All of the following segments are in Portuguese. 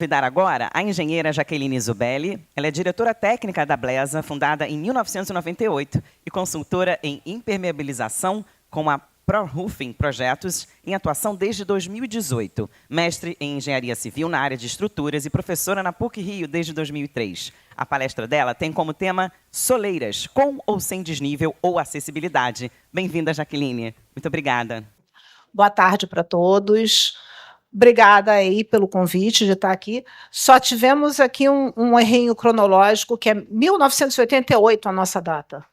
Convidar agora a engenheira Jaqueline Zubelli. Ela é diretora técnica da Blesa, fundada em 1998 e consultora em impermeabilização com a ProRoofing Projetos, em atuação desde 2018. Mestre em engenharia civil na área de estruturas e professora na PUC-Rio desde 2003. A palestra dela tem como tema soleiras, com ou sem desnível ou acessibilidade. Bem-vinda, Jaqueline. Muito obrigada. Boa tarde para todos. Obrigada aí pelo convite de estar aqui. Só tivemos aqui um errinho cronológico, que é 1988 a nossa data.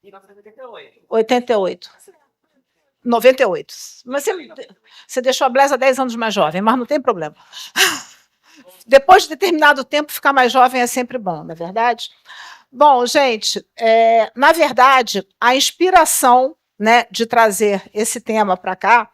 1988. 88. 98. Mas você deixou a Blesa 10 anos mais jovem, mas não tem problema. Depois de determinado tempo, ficar mais jovem é sempre bom, não é verdade? Bom, gente, na verdade, a inspiração, né, de trazer esse tema para cá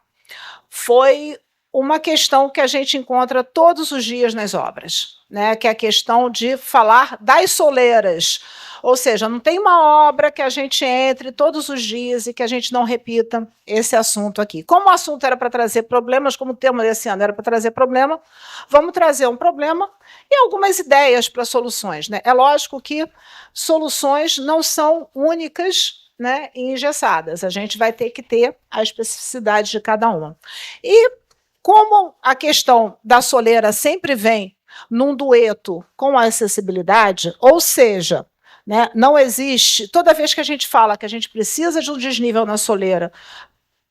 foi uma questão que a gente encontra todos os dias nas obras, né, que é a questão de falar das soleiras. Ou seja, não tem uma obra que a gente entre todos os dias e que a gente não repita esse assunto aqui. Como o assunto era para trazer problemas, como o tema desse ano era para trazer problema, vamos trazer um problema e algumas ideias para soluções, né? É lógico que soluções não são únicas, né, e engessadas. A gente vai ter que ter a especificidade de cada uma. E como a questão da soleira sempre vem num dueto com a acessibilidade, ou seja, né, não existe, toda vez que a gente fala que a gente precisa de um desnível na soleira,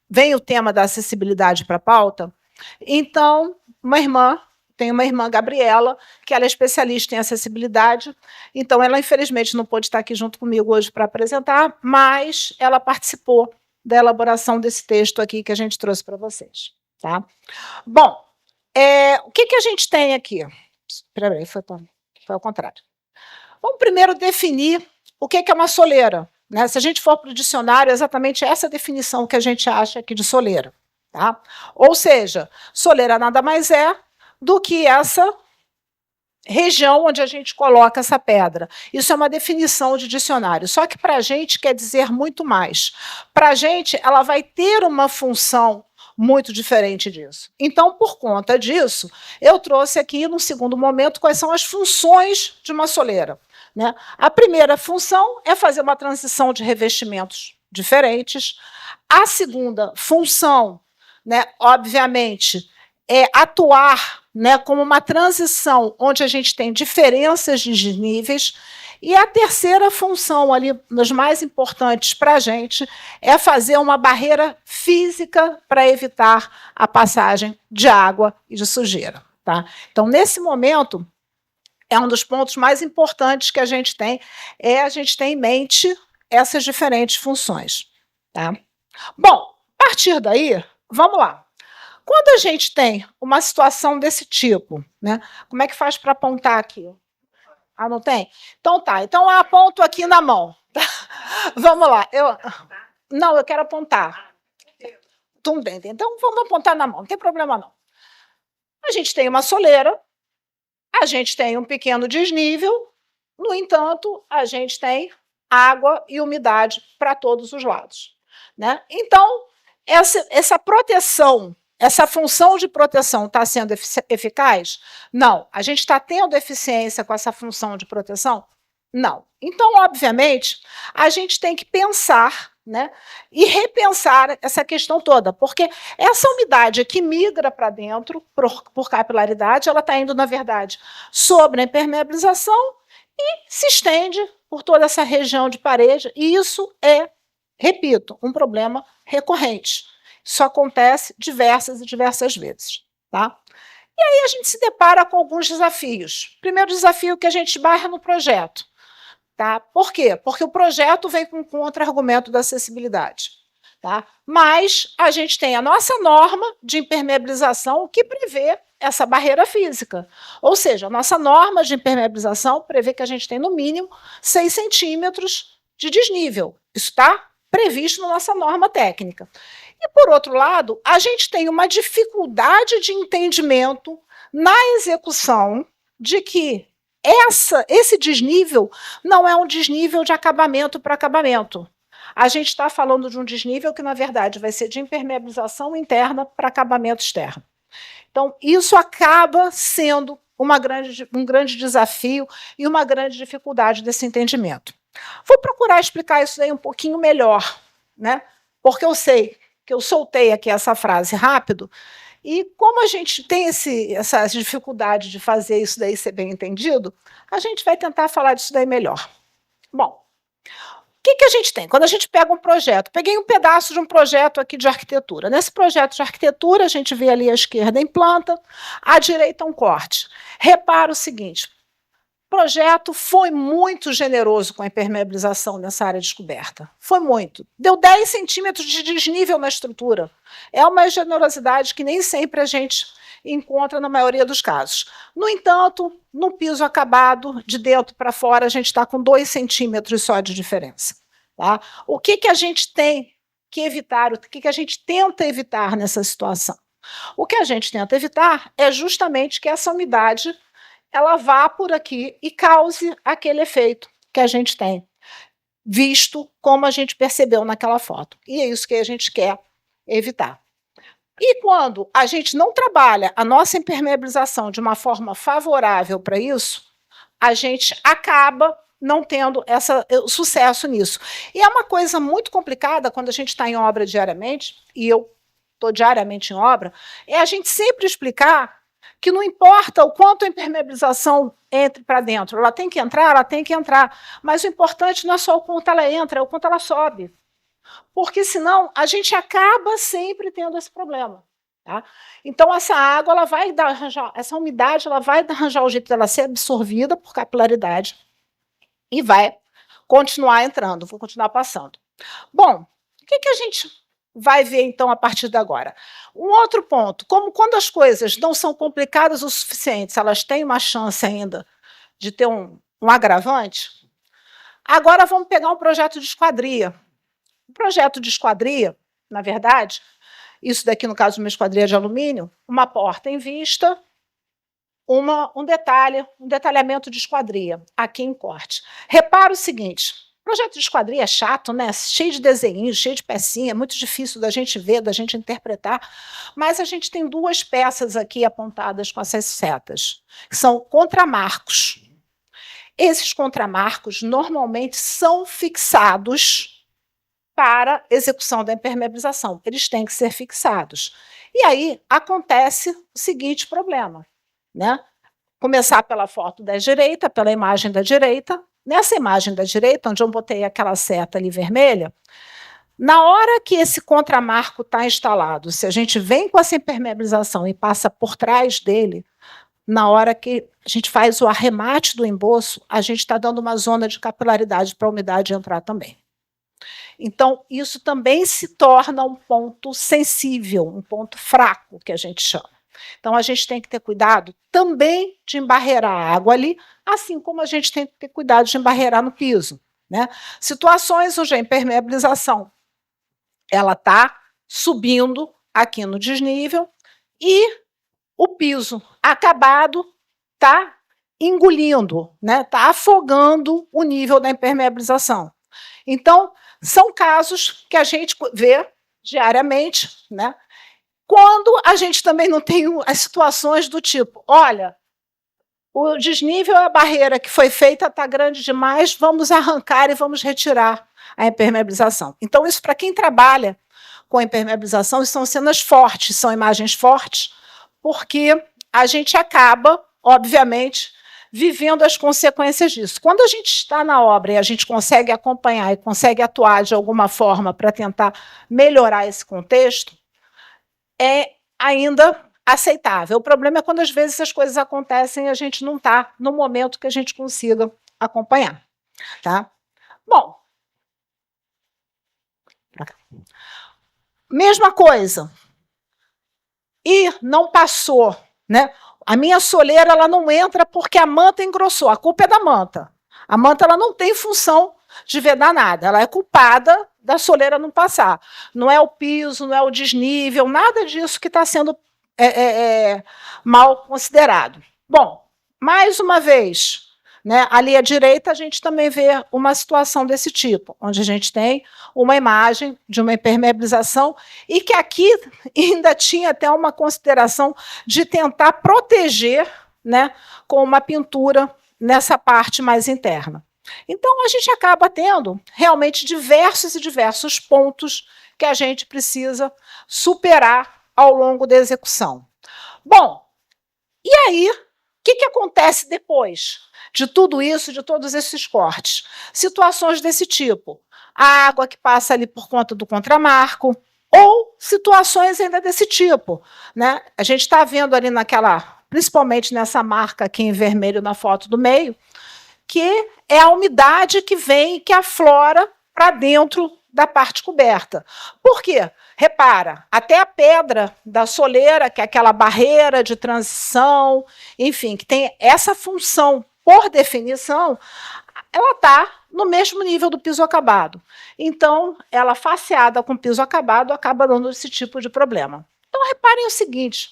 vem o tema da acessibilidade para a pauta. Então, tem uma irmã, Gabriela, que ela é especialista em acessibilidade, então ela infelizmente não pôde estar aqui junto comigo hoje para apresentar, mas ela participou da elaboração desse texto aqui que a gente trouxe para vocês. Tá? Bom, o que a gente tem aqui? Espera aí, foi ao contrário. Vamos primeiro definir o que é uma soleira. Né? Se a gente for para o dicionário, é exatamente essa definição que a gente acha aqui de soleira. Tá? Ou seja, soleira nada mais é do que essa região onde a gente coloca essa pedra. Isso é uma definição de dicionário. Só que para a gente quer dizer muito mais. Para a gente, ela vai ter uma função muito diferente disso. Então, por conta disso, eu trouxe aqui, no segundo momento, quais são as funções de uma soleira. Né? A primeira função é fazer uma transição de revestimentos diferentes. A segunda função, né, obviamente, é atuar, né, como uma transição onde a gente tem diferenças de níveis. E a terceira função, ali, das mais importantes para a gente, é fazer uma barreira física para evitar a passagem de água e de sujeira. Tá? Então, nesse momento, é um dos pontos mais importantes que a gente tem em mente essas diferentes funções. Tá? Bom, a partir daí, vamos lá. Quando a gente tem uma situação desse tipo, né, como é que faz para apontar aqui? Ah, não tem? Então tá. Então eu aponto aqui na mão. Tá? Vamos lá. Não, eu quero apontar. Tudo bem. Então vamos apontar na mão. Não tem problema não. A gente tem uma soleira. A gente tem um pequeno desnível. No entanto, a gente tem água e umidade para todos os lados. Né? Então, essa proteção, essa função de proteção está sendo eficaz? Não. A gente está tendo eficiência com essa função de proteção? Não. Então, obviamente, a gente tem que pensar, né, e repensar essa questão toda, porque essa umidade que migra para dentro, por capilaridade, ela está indo, na verdade, sobre a impermeabilização e se estende por toda essa região de parede, e isso é, repito, um problema recorrente. Isso acontece diversas e diversas vezes. Tá? E aí a gente se depara com alguns desafios. Primeiro desafio que a gente esbarra no projeto. Tá? Por quê? Porque o projeto vem com um contra-argumento da acessibilidade. Tá? Mas a gente tem a nossa norma de impermeabilização que prevê essa barreira física. Ou seja, a nossa norma de impermeabilização prevê que a gente tem, no mínimo, 6 centímetros de desnível. Isso está previsto na nossa norma técnica. E, por outro lado, a gente tem uma dificuldade de entendimento na execução de que esse desnível não é um desnível de acabamento para acabamento. A gente está falando de um desnível que, na verdade, vai ser de impermeabilização interna para acabamento externo. Então, isso acaba sendo um grande desafio e uma grande dificuldade desse entendimento. Vou procurar explicar isso aí um pouquinho melhor, né? Porque eu sei que eu soltei aqui essa frase rápido, e como a gente tem essa dificuldade de fazer isso daí ser bem entendido, a gente vai tentar falar disso daí melhor. Bom, o que a gente tem? Quando a gente pega um projeto, peguei um pedaço de um projeto aqui de arquitetura. Nesse projeto de arquitetura, a gente vê ali à esquerda em planta, à direita um corte. Repara o seguinte, o projeto foi muito generoso com a impermeabilização nessa área descoberta. Foi muito. Deu 10 centímetros de desnível na estrutura. É uma generosidade que nem sempre a gente encontra na maioria dos casos. No entanto, no piso acabado, de dentro para fora, a gente está com 2 centímetros só de diferença. Tá? O que a gente tem que evitar, o que a gente tenta evitar nessa situação? O que a gente tenta evitar é justamente que essa umidade ela vá por aqui e cause aquele efeito que a gente tem, visto como a gente percebeu naquela foto. E é isso que a gente quer evitar. E quando a gente não trabalha a nossa impermeabilização de uma forma favorável para isso, a gente acaba não tendo sucesso nisso. E é uma coisa muito complicada quando a gente está em obra diariamente, e eu estou diariamente em obra, é a gente sempre explicar que não importa o quanto a impermeabilização entre para dentro, ela tem que entrar, mas o importante não é só o quanto ela entra, é o quanto ela sobe. Porque senão a gente acaba sempre tendo esse problema. Tá? Então essa água, essa umidade, ela vai arranjar o jeito dela ser absorvida por capilaridade e vai continuar entrando, vai continuar passando. Bom, o que a gente vai ver, então, a partir de agora? Um outro ponto, como quando as coisas não são complicadas o suficiente, elas têm uma chance ainda de ter um agravante, agora vamos pegar um projeto de esquadria. O projeto de esquadria, na verdade, isso daqui, no caso de uma esquadria de alumínio, uma porta em vista, um detalhamento de esquadria, aqui em corte. Repara o seguinte, projeto de esquadria é chato, né? Cheio de desenhos, cheio de pecinha, é muito difícil da gente ver, da gente interpretar, mas a gente tem 2 peças aqui apontadas com essas setas, que são contramarcos. Esses contramarcos normalmente são fixados para execução da impermeabilização. Eles têm que ser fixados. E aí acontece o seguinte problema, né? Começar pela foto da direita, pela imagem da direita. Nessa imagem da direita, onde eu botei aquela seta ali vermelha, na hora que esse contramarco está instalado, se a gente vem com essa impermeabilização e passa por trás dele, na hora que a gente faz o arremate do emboço, a gente está dando uma zona de capilaridade para a umidade entrar também. Então, isso também se torna um ponto sensível, um ponto fraco, que a gente chama. Então, a gente tem que ter cuidado também de embarrear a água ali, assim como a gente tem que ter cuidado de embarrear no piso. Né? Situações onde a impermeabilização está subindo aqui no desnível e o piso acabado está engolindo, está afogando o nível da impermeabilização. Então, são casos que a gente vê diariamente, né? Quando a gente também não tem as situações do tipo, olha, o desnível, a barreira que foi feita está grande demais, vamos arrancar e vamos retirar a impermeabilização. Então, isso para quem trabalha com a impermeabilização, são cenas fortes, são imagens fortes, porque a gente acaba, obviamente, vivendo as consequências disso. Quando a gente está na obra e a gente consegue acompanhar e consegue atuar de alguma forma para tentar melhorar esse contexto, é ainda aceitável. O problema é quando, às vezes, as coisas acontecem e a gente não está no momento que a gente consiga acompanhar. Tá? Bom, mesma coisa. E não passou, né? A minha soleira ela não entra porque a manta engrossou. A culpa é da manta. A manta ela não tem função de vedar nada. Ela é culpada da soleira não passar. Não é o piso, não é o desnível, nada disso que está sendo mal considerado. Bom, mais uma vez, né, ali à direita a gente também vê uma situação desse tipo, onde a gente tem uma imagem de uma impermeabilização e que aqui ainda tinha até uma consideração de tentar proteger né, com uma pintura nessa parte mais interna. Então, a gente acaba tendo realmente diversos e diversos pontos que a gente precisa superar ao longo da execução. Bom, e aí, o que acontece depois de tudo isso, de todos esses cortes? Situações desse tipo. A água que passa ali por conta do contramarco, ou situações ainda desse tipo, né? A gente está vendo ali principalmente nessa marca aqui em vermelho na foto do meio, que é a umidade que vem, que aflora para dentro da parte coberta. Por quê? Repara, até a pedra da soleira, que é aquela barreira de transição, enfim, que tem essa função, por definição, ela está no mesmo nível do piso acabado. Então, ela faceada com piso acabado acaba dando esse tipo de problema. Então, reparem o seguinte,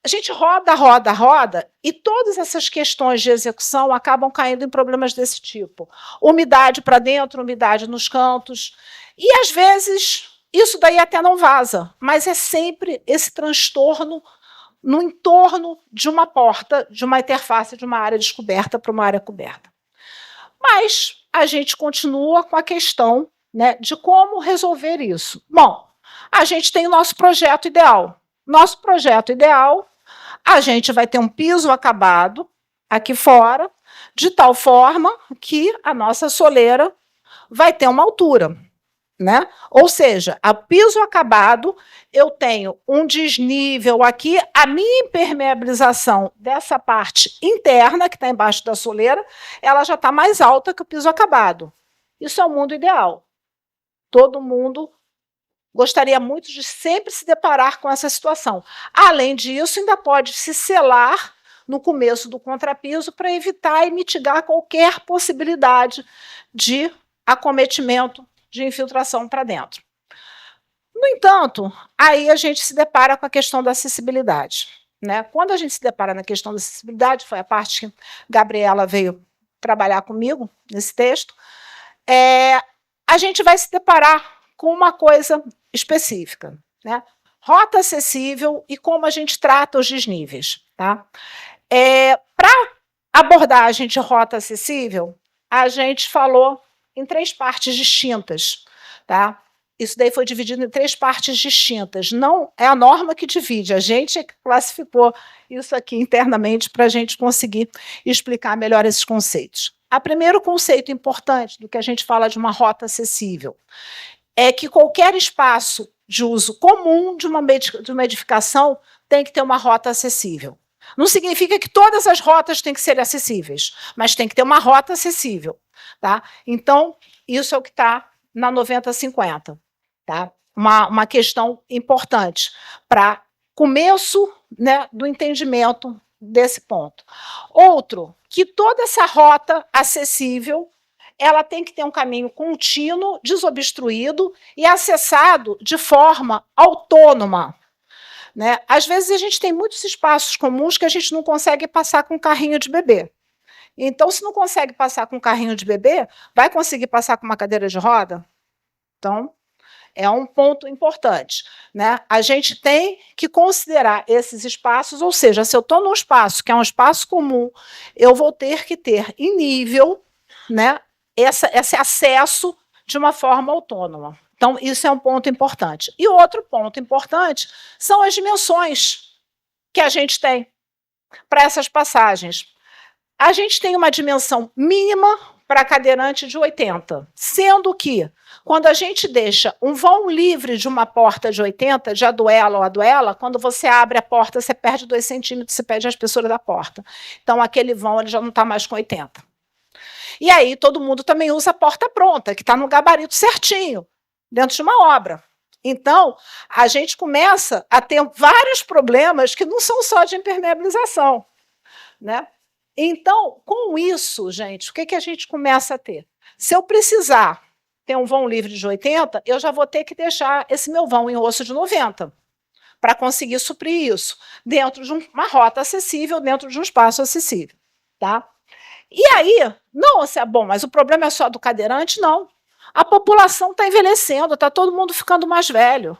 a gente roda, roda, roda, e todas essas questões de execução acabam caindo em problemas desse tipo. Umidade para dentro, umidade nos cantos, e às vezes isso daí até não vaza, mas é sempre esse transtorno no entorno de uma porta, de uma interface de uma área descoberta para uma área coberta. Mas a gente continua com a questão, né, de como resolver isso. Bom, a gente tem o nosso projeto ideal. Nosso projeto ideal, a gente vai ter um piso acabado aqui fora, de tal forma que a nossa soleira vai ter uma altura, né? Ou seja, a piso acabado, eu tenho um desnível aqui, a minha impermeabilização dessa parte interna, que está embaixo da soleira, ela já está mais alta que o piso acabado. Isso é o mundo ideal. Todo mundo gostaria muito de sempre se deparar com essa situação. Além disso, ainda pode se selar no começo do contrapiso para evitar e mitigar qualquer possibilidade de acometimento de infiltração para dentro. No entanto, aí a gente se depara com a questão da acessibilidade, né? Quando a gente se depara na questão da acessibilidade, foi a parte que a Gabriela veio trabalhar comigo nesse texto, a gente vai se deparar com uma coisa específica, né? Rota acessível e como a gente trata os desníveis. Tá? Para abordagem de rota acessível, a gente falou em 3 partes distintas. Tá? Isso daí foi dividido em 3 partes distintas. Não é a norma que divide, a gente é que classificou isso aqui internamente para a gente conseguir explicar melhor esses conceitos. O primeiro conceito importante do que a gente fala de uma rota acessível é que qualquer espaço de uso comum de uma edificação tem que ter uma rota acessível. Não significa que todas as rotas têm que ser acessíveis, mas tem que ter uma rota acessível. Tá? Então, isso é o que está na 90-50. Tá? Uma questão importante para começo, né, do entendimento desse ponto. Outro, que toda essa rota acessível ela tem que ter um caminho contínuo, desobstruído e acessado de forma autônoma. Né? Às vezes, a gente tem muitos espaços comuns que a gente não consegue passar com carrinho de bebê. Então, se não consegue passar com carrinho de bebê, vai conseguir passar com uma cadeira de roda? Então, é um ponto importante. Né? A gente tem que considerar esses espaços, ou seja, se eu estou num espaço que é um espaço comum, eu vou ter que ter em nível, né, esse acesso de uma forma autônoma. Então, isso é um ponto importante. E outro ponto importante são as dimensões que a gente tem para essas passagens. A gente tem uma dimensão mínima para cadeirante de 80, sendo que, quando a gente deixa um vão livre de uma porta de 80, de aduela ou aduela, quando você abre a porta, você perde 2 centímetros, você perde a espessura da porta. Então, aquele vão ele já não está mais com 80. E aí todo mundo também usa a porta pronta, que está no gabarito certinho, dentro de uma obra. Então, a gente começa a ter vários problemas que não são só de impermeabilização. Né? Então, com isso, gente, o que a gente começa a ter? Se eu precisar ter um vão livre de 80, eu já vou ter que deixar esse meu vão em osso de 90, para conseguir suprir isso, dentro de uma rota acessível, dentro de um espaço acessível. Tá? E aí, não, bom, mas o problema é só do cadeirante? Não. A população está envelhecendo, está todo mundo ficando mais velho.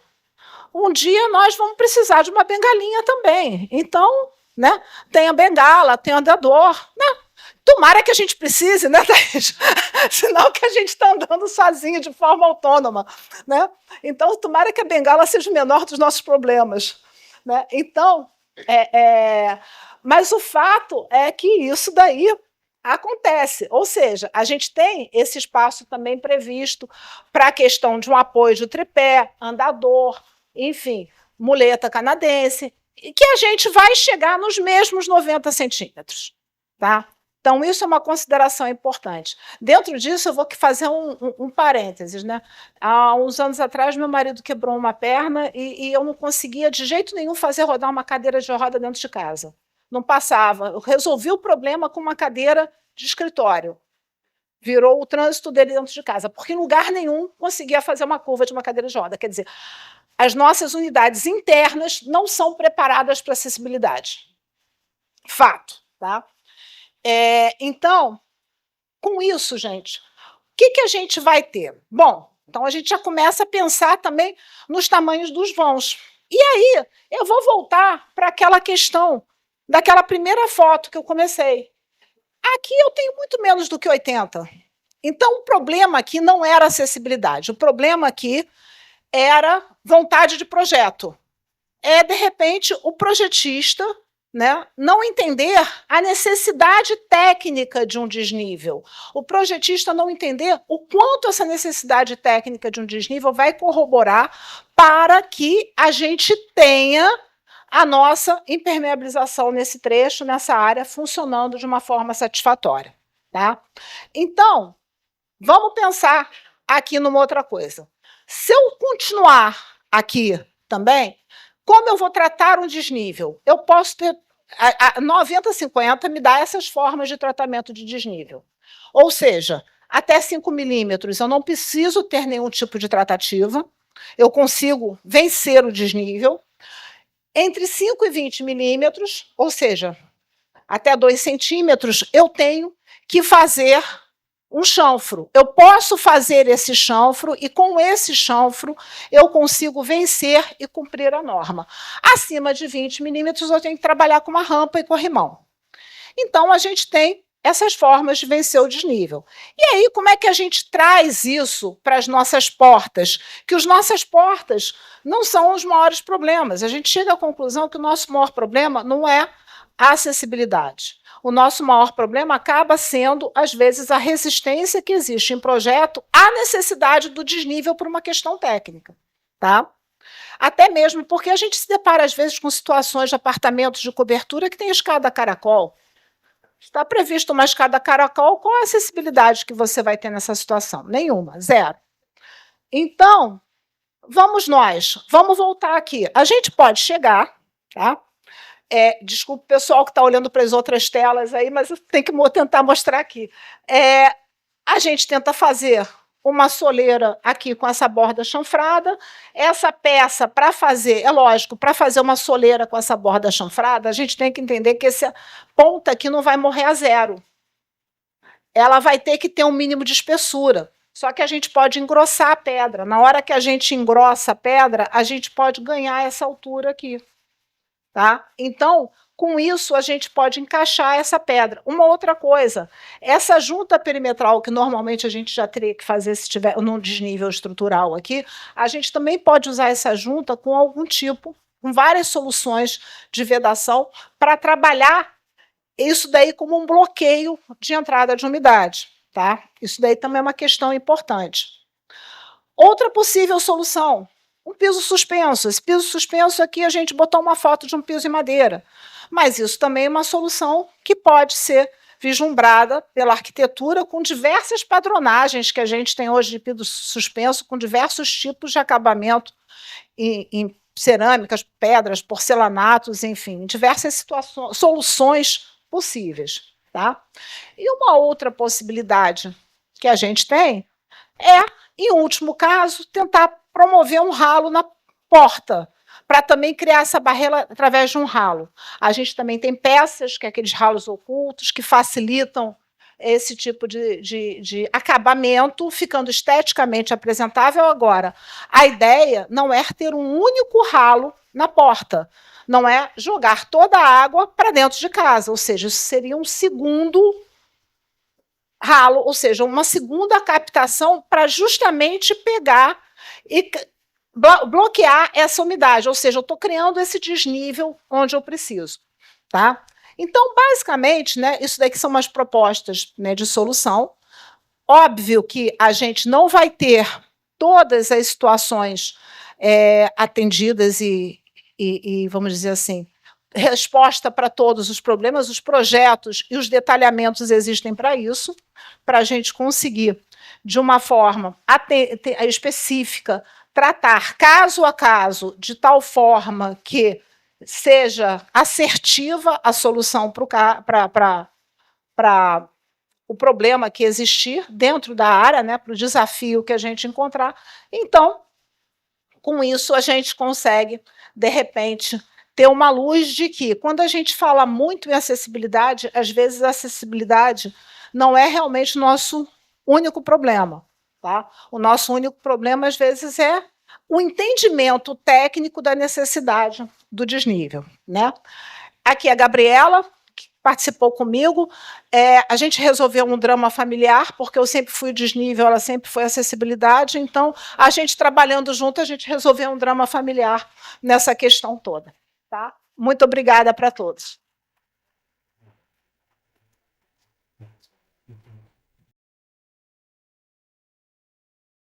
Um dia nós vamos precisar de uma bengalinha também. Então, né? Tem a bengala, tem o andador, né? Tomara que a gente precise, né, Thaís? Senão que a gente está andando sozinho de forma autônoma, né? Então, tomara que a bengala seja o menor dos nossos problemas, né? Então, mas o fato é que isso daí acontece, ou seja, a gente tem esse espaço também previsto para a questão de um apoio de tripé, andador, enfim, muleta canadense, e que a gente vai chegar nos mesmos 90 centímetros, tá? Então, isso é uma consideração importante. Dentro disso, eu vou fazer um parênteses, né? Há uns anos atrás, meu marido quebrou uma perna e eu não conseguia de jeito nenhum fazer rodar uma cadeira de roda dentro de casa. Não passava. Eu resolvi o problema com uma cadeira de escritório. Virou o trânsito dele dentro de casa, porque em lugar nenhum conseguia fazer uma curva de uma cadeira de roda. Quer dizer, as nossas unidades internas não são preparadas para acessibilidade. Fato, tá? Então, com isso, gente, o que a gente vai ter? Bom, então a gente já começa a pensar também nos tamanhos dos vãos. E aí, eu vou voltar para aquela questão daquela primeira foto que eu comecei. Aqui eu tenho muito menos do que 80. Então, o problema aqui não era acessibilidade, o problema aqui era vontade de projeto. De repente, o projetista, né, não entender a necessidade técnica de um desnível. O projetista não entender o quanto essa necessidade técnica de um desnível vai corroborar para que a gente tenha a nossa impermeabilização nesse trecho, nessa área, funcionando de uma forma satisfatória. Tá? Então, vamos pensar aqui numa outra coisa. Se eu continuar aqui também, como eu vou tratar um desnível? Eu posso ter... A 90-50 me dá essas formas de tratamento de desnível. Ou seja, até 5 milímetros eu não preciso ter nenhum tipo de tratativa, eu consigo vencer o desnível. Entre 5 e 20 milímetros, ou seja, até 2 centímetros, eu tenho que fazer um chanfro. Eu posso fazer esse chanfro e, com esse chanfro, eu consigo vencer e cumprir a norma. Acima de 20 milímetros, eu tenho que trabalhar com uma rampa e corrimão. Então, a gente tem essas formas de vencer o desnível. E aí, como é que a gente traz isso para as nossas portas? Que as nossas portas não são os maiores problemas. A gente chega à conclusão que o nosso maior problema não é a acessibilidade. O nosso maior problema acaba sendo, às vezes, a resistência que existe em projeto à necessidade do desnível por uma questão técnica. Tá? Até mesmo porque a gente se depara, às vezes, com situações de apartamentos de cobertura que tem escada caracol. Está previsto uma escada caracol, qual a acessibilidade que você vai ter nessa situação? Nenhuma, zero. Então, vamos voltar aqui. A gente pode chegar, tá? Desculpa o pessoal que está olhando para as outras telas aí, mas eu tenho que tentar mostrar aqui. A gente tenta fazer uma soleira aqui com essa borda chanfrada. Essa peça, para fazer, é lógico, para fazer uma soleira com essa borda chanfrada, a gente tem que entender que essa ponta aqui não vai morrer a zero. Ela vai ter que ter um mínimo de espessura. Só que a gente pode engrossar a pedra. Na hora que a gente engrossa a pedra, a gente pode ganhar essa altura aqui. Tá? Então, com isso, a gente pode encaixar essa pedra. Uma outra coisa, essa junta perimetral, que normalmente a gente já teria que fazer se tiver num desnível estrutural aqui, a gente também pode usar essa junta com algum tipo, com várias soluções de vedação, para trabalhar isso daí como um bloqueio de entrada de umidade. Tá? Isso daí também é uma questão importante. Outra possível solução, um piso suspenso. Esse piso suspenso aqui, a gente botou uma foto de um piso em madeira. Mas isso também é uma solução que pode ser vislumbrada pela arquitetura com diversas padronagens que a gente tem hoje de piso suspenso, com diversos tipos de acabamento em cerâmicas, pedras, porcelanatos, enfim, diversas soluções possíveis. Tá? E uma outra possibilidade que a gente tem é, em último caso, tentar promover um ralo na porta, para também criar essa barreira através de um ralo. A gente também tem peças, que é aqueles ralos ocultos, que facilitam esse tipo de acabamento, ficando esteticamente apresentável. Agora, a ideia não é ter um único ralo na porta. não é jogar toda a água para dentro de casa, ou seja, isso seria um segundo ralo, ou seja, uma segunda captação para justamente pegar e bloquear essa umidade, ou seja, eu estou criando esse desnível onde eu preciso. Tá? Então, basicamente, né, isso daqui são umas propostas, né, de solução. Óbvio que a gente não vai ter todas as situações atendidas e, vamos dizer assim, resposta para todos os problemas. Os projetos e os detalhamentos existem para isso, para a gente conseguir, de uma forma específica, tratar caso a caso, de tal forma que seja assertiva a solução para o problema que existir dentro da área, né, para o desafio que a gente encontrar. Então, com isso, a gente consegue, de repente, ter uma luz de que, quando a gente fala muito em acessibilidade, às vezes a acessibilidade não é realmente o nosso único problema. Tá? O nosso único problema, às vezes, é o entendimento técnico da necessidade do desnível. Né? Aqui a Gabriela, que participou comigo, a gente resolveu um drama familiar, porque eu sempre fui desnível, ela sempre foi acessibilidade, então, a gente trabalhando junto, a gente resolveu um drama familiar nessa questão toda. Tá? Muito obrigada para todos.